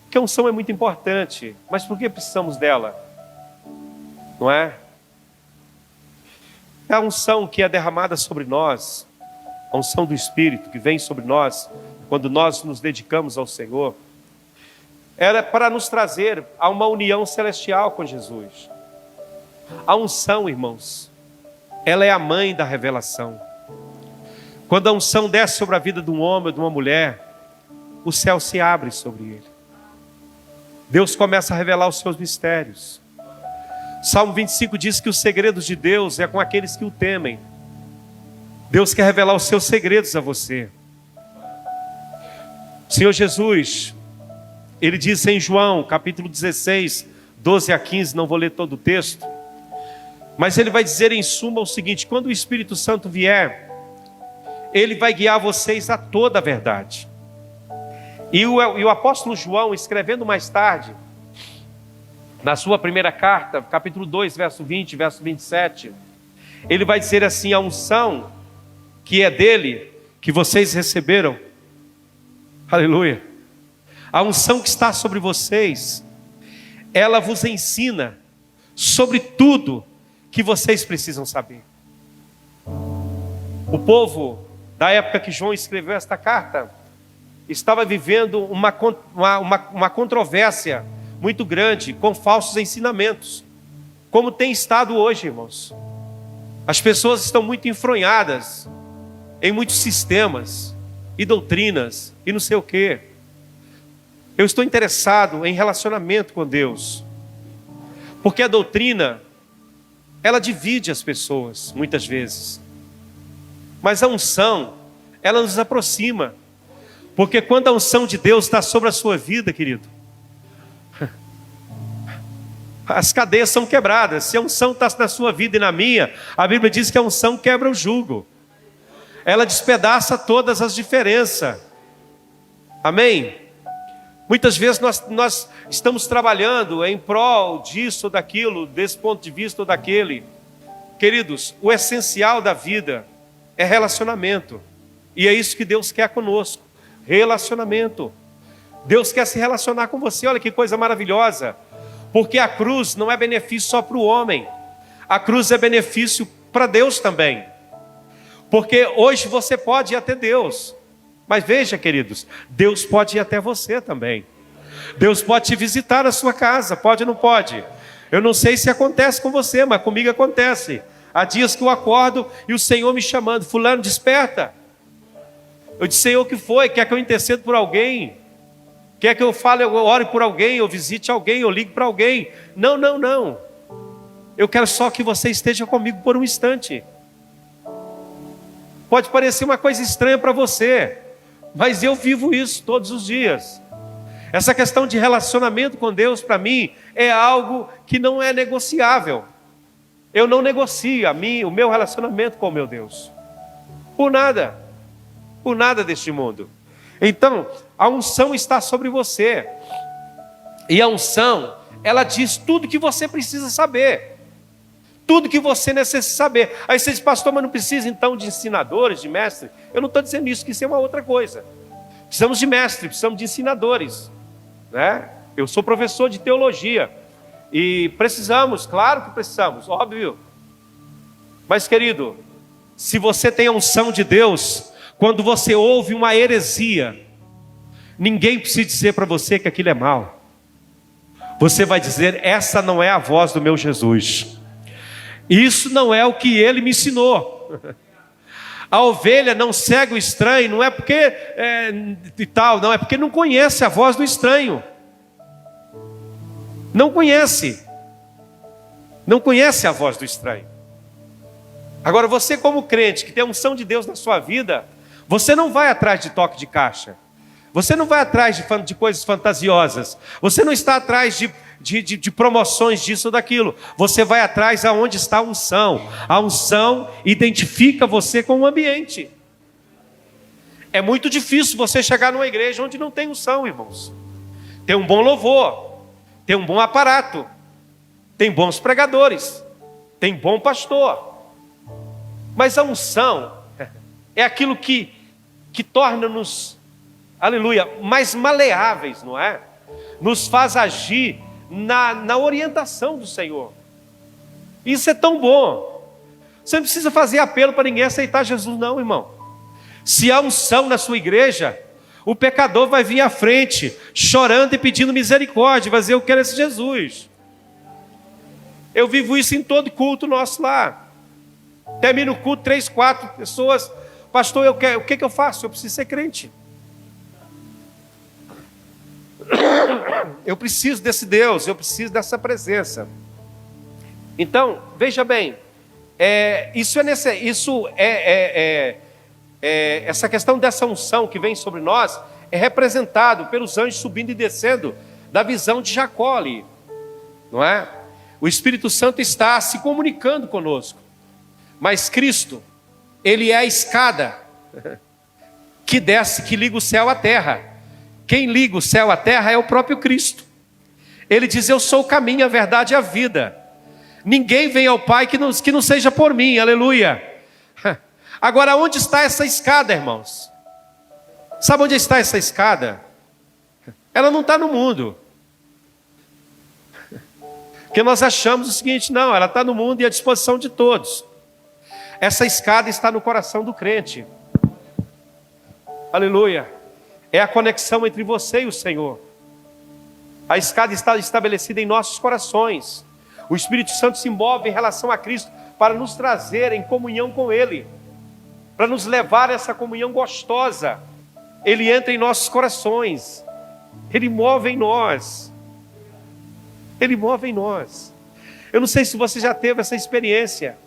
Porque a unção é muito importante, mas por que precisamos dela? Não é? É a unção que é derramada sobre nós, a unção do Espírito que vem sobre nós, quando nós nos dedicamos ao Senhor, ela é para nos trazer a uma união celestial com Jesus. A unção, irmãos, ela é a mãe da revelação. Quando a unção desce sobre a vida de um homem ou de uma mulher, o céu se abre sobre ele. Deus começa a revelar os seus mistérios. Salmo 25 diz que os segredos de Deus é com aqueles que o temem. Deus quer revelar os seus segredos a você. O Senhor Jesus, Ele diz em João, capítulo 16, 12 a 15, não vou ler todo o texto, mas Ele vai dizer em suma o seguinte: quando o Espírito Santo vier, Ele vai guiar vocês a toda a verdade. E o apóstolo João, escrevendo mais tarde, na sua primeira carta, capítulo 2, verso 20, verso 27, ele vai dizer assim: a unção que é dele, que vocês receberam, aleluia, a unção que está sobre vocês, ela vos ensina sobre tudo que vocês precisam saber. O povo da época que João escreveu esta carta estava vivendo uma controvérsia muito grande com falsos ensinamentos, como tem estado hoje, irmãos. As pessoas estão muito enfronhadas em muitos sistemas e doutrinas e não sei o quê. Eu estou interessado em relacionamento com Deus, porque a doutrina, ela divide as pessoas muitas vezes, mas a unção, ela nos aproxima, porque quando a unção de Deus está sobre a sua vida, querido, as cadeias são quebradas. Se a unção está na sua vida e na minha, a Bíblia diz que a unção quebra o jugo, ela despedaça todas as diferenças. Amém? Muitas vezes nós estamos trabalhando em prol disso ou daquilo, desse ponto de vista ou daquele. Queridos, o essencial da vida é relacionamento, e é isso que Deus quer conosco, relacionamento. Deus quer se relacionar com você. Olha que coisa maravilhosa, porque a cruz não é benefício só para o homem, a cruz é benefício para Deus também, porque hoje você pode ir até Deus, mas veja, queridos, Deus pode ir até você também. Deus pode te visitar na sua casa, pode ou não pode? Eu não sei se acontece com você, mas comigo acontece. Há dias que eu acordo e o Senhor me chamando: fulano, desperta. Eu disse: Senhor, o que foi? Quer que eu interceda por alguém? Quer que eu fale, eu ore por alguém, eu visite alguém, eu ligue para alguém? Não, não, não. Eu quero só que você esteja comigo por um instante. Pode parecer uma coisa estranha para você, mas eu vivo isso todos os dias. Essa questão de relacionamento com Deus, para mim, é algo que não é negociável. Eu não negocio o meu relacionamento com o meu Deus. Por nada deste mundo. Então, a unção está sobre você. E a unção, ela diz tudo que você precisa saber. Tudo que você necessita saber. Aí você diz, pastor, mas não precisa então de ensinadores, de mestres? Eu não estou dizendo isso, que isso é uma outra coisa. Precisamos de mestres, precisamos de ensinadores, né? Eu sou professor de teologia. E precisamos, claro que precisamos, óbvio. Mas querido, se você tem a unção de Deus, quando você ouve uma heresia, ninguém precisa dizer para você que aquilo é mal. Você vai dizer, essa não é a voz do meu Jesus. Isso não é o que ele me ensinou. A ovelha não segue o estranho, não é porque não, é porque não conhece a voz do estranho. Não conhece a voz do estranho. Agora você, como crente que tem a unção de Deus na sua vida, você não vai atrás de toque de caixa. Você não vai atrás de coisas fantasiosas. Você não está atrás de promoções disso ou daquilo. Você vai atrás aonde está a unção. A unção identifica você com o ambiente. É muito difícil você chegar numa igreja onde não tem unção, irmãos. Tem um bom louvor, tem um bom aparato, tem bons pregadores, tem bom pastor. Mas a unção é aquilo que torna-nos, aleluia, mais maleáveis, não é? Nos faz agir na orientação do Senhor. Isso é tão bom. Você não precisa fazer apelo para ninguém aceitar Jesus não, irmão. Se há unção na sua igreja, o pecador vai vir à frente, chorando e pedindo misericórdia, vai dizer, eu quero esse Jesus. Eu vivo isso em todo culto nosso lá. Termino o culto, 3, 4 pessoas, pastor, o que eu faço? Eu preciso ser crente. Eu preciso desse Deus, eu preciso dessa presença. Então, veja bem, essa questão dessa unção que vem sobre nós é representado pelos anjos subindo e descendo da visão de Jacó ali, não é? O Espírito Santo está se comunicando conosco, mas Cristo, ele é a escada que desce, que liga o céu à terra. Quem liga o céu à terra é o próprio Cristo. Ele diz, eu sou o caminho, a verdade e a vida. Ninguém vem ao Pai que não seja por mim, aleluia. Agora, onde está essa escada, irmãos? Sabe onde está essa escada? Ela não está no mundo. Porque nós achamos o seguinte, não, ela está no mundo e à disposição de todos. Essa escada está no coração do crente. Aleluia. É a conexão entre você e o Senhor. A escada está estabelecida em nossos corações. O Espírito Santo se move em relação a Cristo para nos trazer em comunhão com Ele, para nos levar a essa comunhão gostosa. Ele entra em nossos corações, Ele move em nós. Ele move em nós. Eu não sei se você já teve essa experiência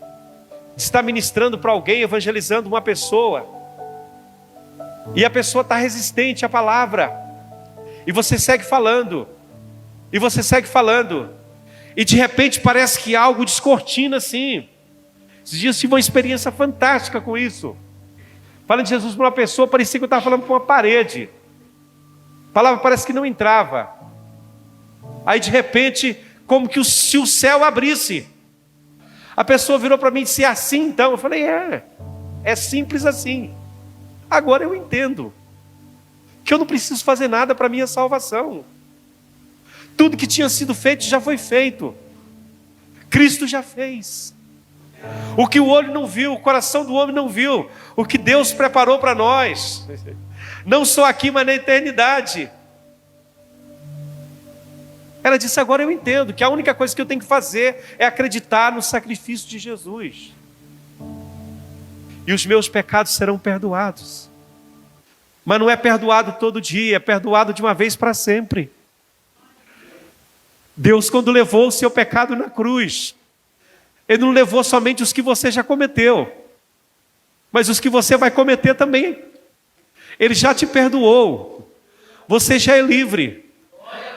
de estar ministrando para alguém, evangelizando uma pessoa, e a pessoa está resistente à palavra, e você segue falando, e de repente parece que algo descortina assim. Esses dias eu tive uma experiência fantástica com isso. Falando de Jesus para uma pessoa, parecia que eu estava falando para uma parede. A palavra parece que não entrava. Aí de repente, como que se o céu abrisse. A pessoa virou para mim e disse, é assim então? Eu falei, é simples assim. Agora eu entendo que eu não preciso fazer nada para a minha salvação. Tudo que tinha sido feito já foi feito. Cristo já fez. O que o olho não viu, o coração do homem não viu, o que Deus preparou para nós, não só aqui, mas na eternidade. Ela disse, agora eu entendo que a única coisa que eu tenho que fazer é acreditar no sacrifício de Jesus. E os meus pecados serão perdoados. Mas não é perdoado todo dia, é perdoado de uma vez para sempre. Deus, quando levou o seu pecado na cruz, Ele não levou somente os que você já cometeu, mas os que você vai cometer também. Ele já te perdoou. Você já é livre.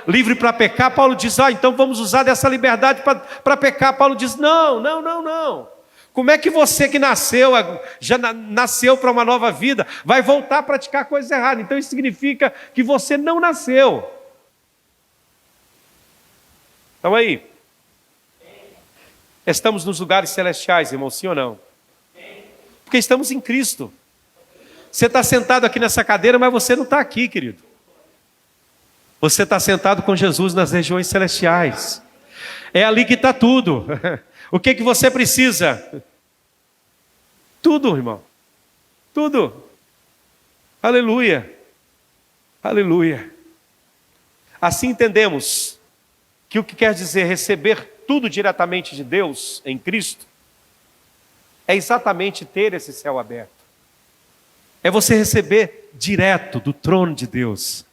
Livre para pecar. Paulo diz, então vamos usar dessa liberdade para pecar. Paulo diz, não. Como é que você que nasceu, já nasceu para uma nova vida, vai voltar a praticar coisa errada? Então isso significa que você não nasceu. Então aí, estamos nos lugares celestiais, irmão, sim ou não? Porque estamos em Cristo. Você está sentado aqui nessa cadeira, mas você não está aqui, querido. Você está sentado com Jesus nas regiões celestiais. É ali que está tudo. O que você precisa? Tudo, irmão. Tudo. Aleluia. Aleluia. Assim entendemos que o que quer dizer receber tudo diretamente de Deus em Cristo é exatamente ter esse céu aberto. É você receber direto do trono de Deus.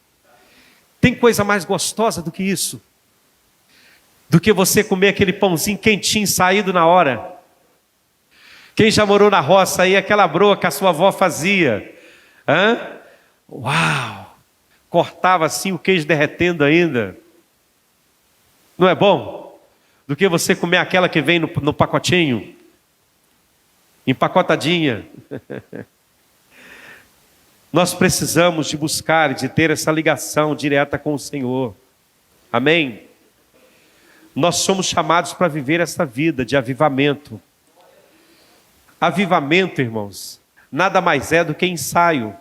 Tem coisa mais gostosa do que isso? Do que você comer aquele pãozinho quentinho, saído na hora. Quem já morou na roça aí, aquela broa que a sua avó fazia. Uau! Cortava assim o queijo derretendo ainda. Não é bom? Do que você comer aquela que vem no pacotinho. Empacotadinha. Nós precisamos de buscar, de ter essa ligação direta com o Senhor. Amém? Nós somos chamados para viver essa vida de avivamento. Avivamento, irmãos, nada mais é do que ensaio.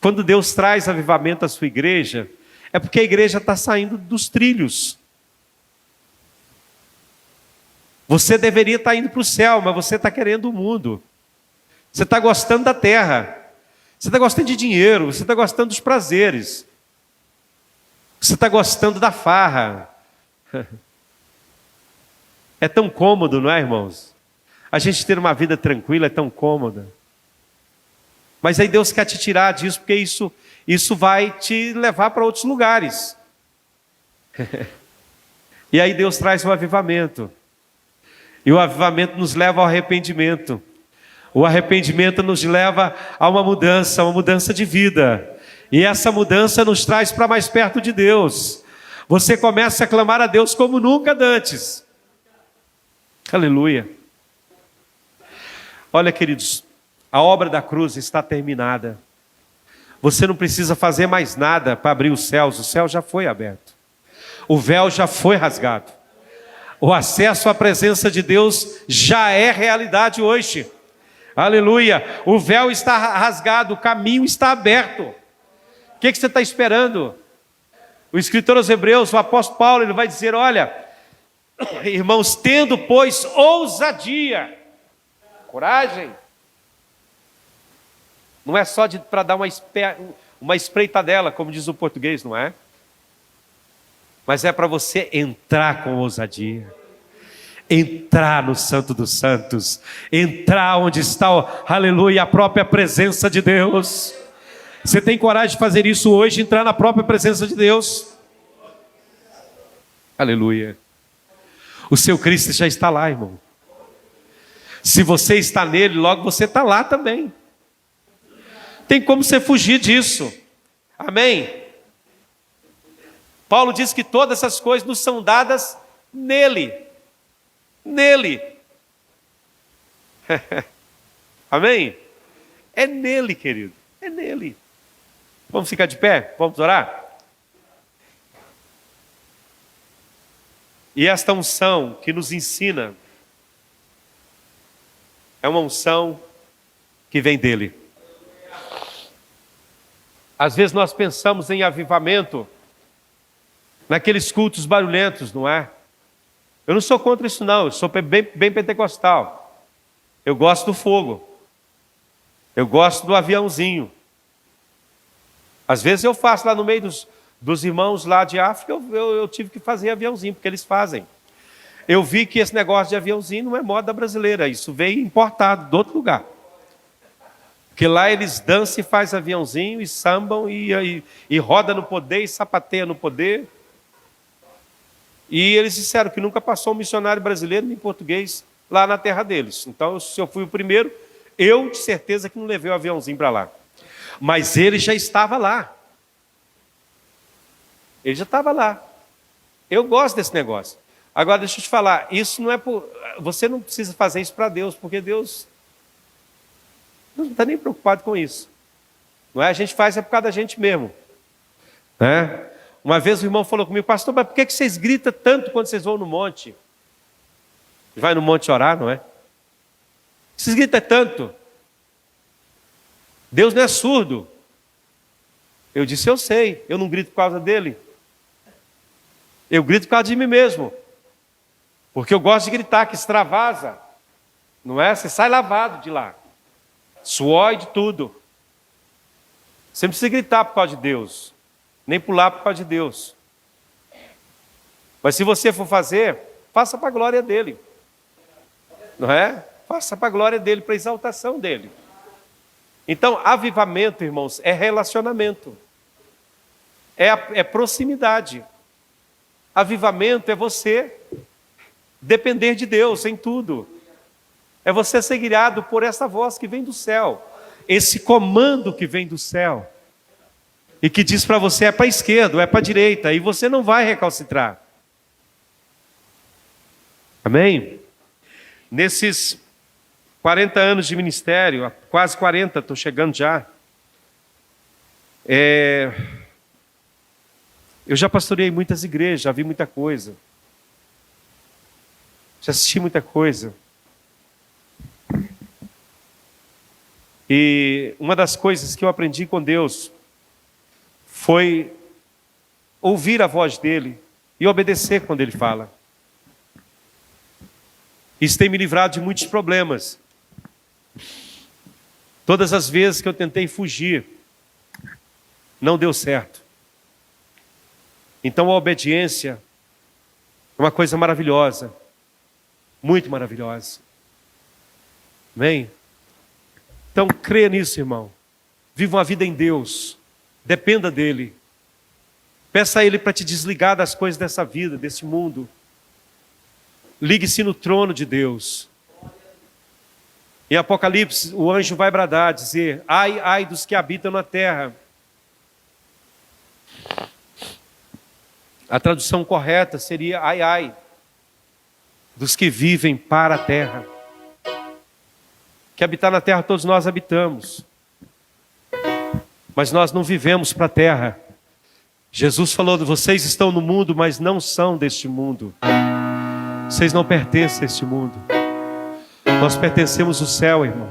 Quando Deus traz avivamento à sua igreja, é porque a igreja está saindo dos trilhos. Você deveria estar indo para o céu, mas você está querendo o mundo. Você está gostando da terra. Você está gostando de dinheiro. Você está gostando dos prazeres. Você está gostando da farra. É tão cômodo, não é, irmãos? A gente ter uma vida tranquila é tão cômoda. Mas aí Deus quer te tirar disso, porque isso vai te levar para outros lugares. E aí Deus traz o avivamento. E o avivamento nos leva ao arrependimento. O arrependimento nos leva a uma mudança de vida. E essa mudança nos traz para mais perto de Deus. Você começa a clamar a Deus como nunca antes. Aleluia. Olha, queridos, a obra da cruz está terminada. Você não precisa fazer mais nada para abrir os céus. O céu já foi aberto. O véu já foi rasgado. O acesso à presença de Deus já é realidade hoje. Aleluia. O véu está rasgado, o caminho está aberto. O que você está esperando? O escritor aos Hebreus, o apóstolo Paulo, ele vai dizer, olha, irmãos, tendo, pois, ousadia, coragem. Não é só para dar uma espreitadela, como diz o português, não é? Mas é para você entrar com ousadia. Entrar no Santo dos Santos. Entrar onde está, aleluia, a própria presença de Deus. Você tem coragem de fazer isso hoje, entrar na própria presença de Deus? Aleluia. O seu Cristo já está lá, irmão. Se você está nele, logo você está lá também. Tem como você fugir disso. Amém? Paulo diz que todas essas coisas nos são dadas nele. Nele. Amém? É nele, querido. É nele. Vamos ficar de pé? Vamos orar? E esta unção que nos ensina é uma unção que vem dele. Às vezes nós pensamos em avivamento naqueles cultos barulhentos, não é? Eu não sou contra isso não, eu sou bem pentecostal. Eu gosto do fogo. Eu gosto do aviãozinho. Às vezes eu faço lá no meio dos irmãos lá de África, eu tive que fazer aviãozinho, porque eles fazem. Eu vi que esse negócio de aviãozinho não é moda brasileira, isso veio importado de outro lugar. Porque lá eles dançam e fazem aviãozinho, e sambam, e roda no poder, e sapateia no poder. E eles disseram que nunca passou um missionário brasileiro nem português lá na terra deles. Então, se eu fui o primeiro, eu de certeza que não levei o aviãozinho para lá. Mas ele já estava lá. Ele já estava lá. Eu gosto desse negócio. Agora, deixa eu te falar, isso não é por... Você não precisa fazer isso para Deus, porque Deus não está nem preocupado com isso. Não é? A gente faz por causa da gente mesmo. Né? Uma vez o irmão falou comigo, pastor, mas por que vocês gritam tanto quando vocês vão no monte? Vai no monte orar, não é? Vocês gritam tanto. Deus não é surdo. Eu disse, eu sei, eu não grito por causa dele. Eu grito por causa de mim mesmo. Porque eu gosto de gritar, que extravasa. Não é? Você sai lavado de lá. Suor e de tudo. Você não precisa gritar por causa de Deus. Nem pular por causa de Deus. Mas se você for fazer, faça para a glória dele. Não é? Faça para a glória dele, para a exaltação dele. Então, avivamento, irmãos, é relacionamento. É proximidade. Avivamento é você depender de Deus em tudo. É você ser guiado por essa voz que vem do céu. Esse comando que vem do céu. E que diz para você, é para a esquerda, ou é para a direita. E você não vai recalcitrar. Amém? Nesses 40 anos de ministério, quase 40, estou chegando já. Eu já pastoreei muitas igrejas, já vi muita coisa. Já assisti muita coisa. E uma das coisas que eu aprendi com Deus foi ouvir a voz dele e obedecer quando ele fala. Isso tem me livrado de muitos problemas. Todas as vezes que eu tentei fugir, não deu certo. Então a obediência é uma coisa maravilhosa, muito maravilhosa. Amém? Então creia nisso, irmão. Viva uma vida em Deus, dependa dele. Peça a ele para te desligar das coisas dessa vida, desse mundo. Ligue-se no trono de Deus. Em Apocalipse, o anjo vai bradar, dizer, ai, ai dos que habitam na terra. A tradução correta seria, ai, ai, dos que vivem para a terra. Que habitar na terra todos nós habitamos. Mas nós não vivemos para a terra. Jesus falou, vocês estão no mundo, mas não são deste mundo. Vocês não pertencem a este mundo. Nós pertencemos ao céu, irmão.